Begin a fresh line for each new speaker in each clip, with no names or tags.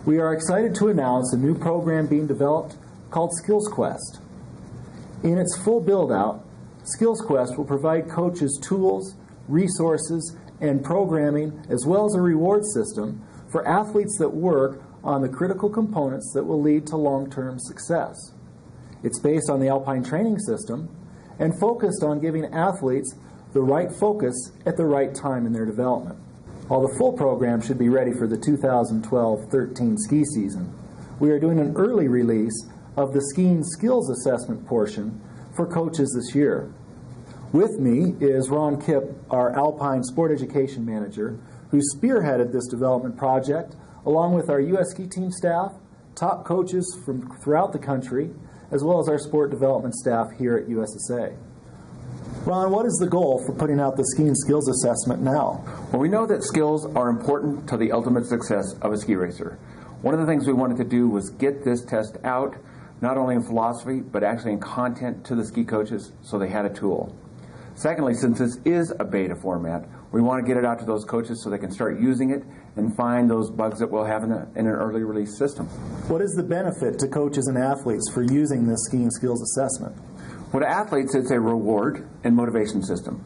We are excited to announce a new program being developed called SkillsQuest. In its full build-out, SkillsQuest will provide coaches tools, resources, and programming, as well as a reward system for athletes that work on the critical components that will lead to long-term success. It's based on the Alpine training system and focused on giving athletes the right focus at the right time in their development. While the full program should be ready for the 2012-13 ski season, we are doing an early release of the skiing skills assessment portion for coaches this year. With me is Ron Kipp, our Alpine Sport Education Manager, who spearheaded this development project, along with our U.S. ski team staff, top coaches from throughout the country, as well as our sport development staff here at USSA. Ron, what is the goal for putting out the skiing skills assessment now?
Well, we know that skills are important to the ultimate success of a ski racer. One of the things we wanted to do was get this test out, not only in philosophy, but actually in content to the ski coaches so they had a tool. Secondly, since this is a beta format, we want to get it out to those coaches so they can start using it and find those bugs that we'll have in an early release system.
What is the benefit to coaches and athletes for using this skiing skills assessment?
Well, to athletes, it's a reward and motivation system.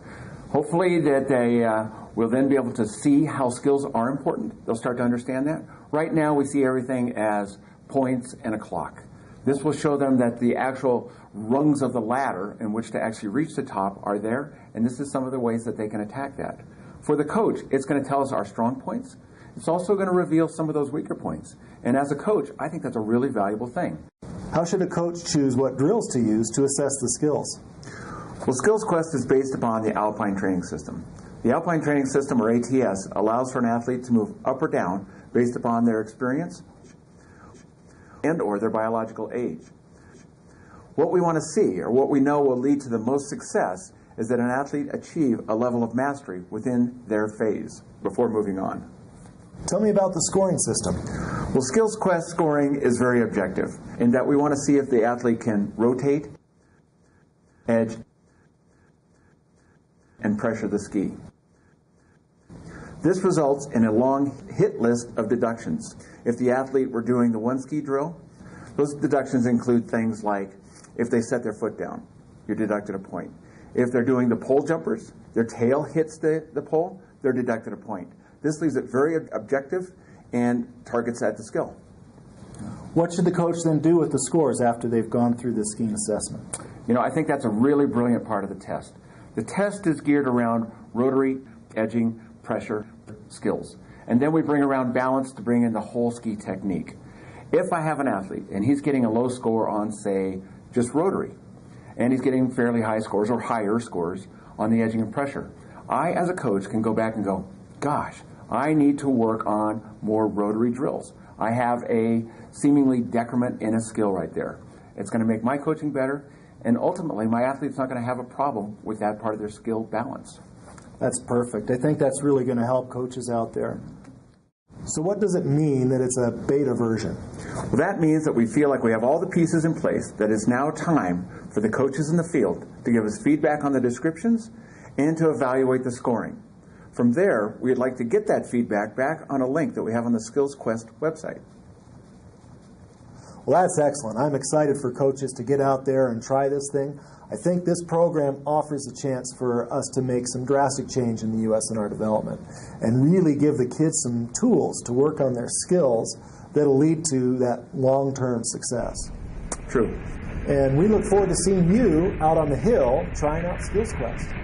Hopefully that they will then be able to see how skills are important. They'll start to understand that. Right now, we see everything as points and a clock. This will show them that the actual rungs of the ladder in which to actually reach the top are there, and this is some of the ways that they can attack that. For the coach, it's going to tell us our strong points. It's also going to reveal some of those weaker points. And as a coach, I think that's a really valuable thing.
How should a coach choose what drills to use to assess the skills?
Well, SkillsQuest is based upon the Alpine training system. The Alpine training system, or ATS, allows for an athlete to move up or down based upon their experience and or their biological age. What we want to see, or what we know will lead to the most success, is that an athlete achieve a level of mastery within their phase before moving on.
Tell me about the scoring system.
Well, SkillsQuest scoring is very objective in that we want to see if the athlete can rotate, edge, and pressure the ski. This results in a long hit list of deductions. If the athlete were doing the one ski drill, those deductions include things like if they set their foot down, you're deducted a point. If they're doing the pole jumpers, their tail hits the pole, they're deducted a point. This leaves it very objective and targets at the skill.
What should the coach then do with the scores after they've gone through the skiing assessment?
You know, I think that's a really brilliant part of the test. The test is geared around rotary, edging, pressure, skills. And then we bring around balance to bring in the whole ski technique. If I have an athlete and he's getting a low score on, say, just rotary, and he's getting fairly high scores or higher scores on the edging and pressure, I, as a coach, can go back and go, gosh, I need to work on more rotary drills. I have a seemingly decrement in a skill right there. It's going to make my coaching better, and ultimately my athlete's not going to have a problem with that part of their skill balance.
That's perfect. I think that's really going to help coaches out there. So what does it mean that it's a beta version?
Well, that means that we feel like we have all the pieces in place, that it's now time for the coaches in the field to give us feedback on the descriptions and to evaluate the scoring. From there, we'd like to get that feedback back on a link that we have on the SkillsQuest website.
Well, that's excellent. I'm excited for coaches to get out there and try this thing. I think this program offers a chance for us to make some drastic change in the U.S. in our development and really give the kids some tools to work on their skills that'll lead to that long-term success.
True.
And we look forward to seeing you out on the hill trying out SkillsQuest.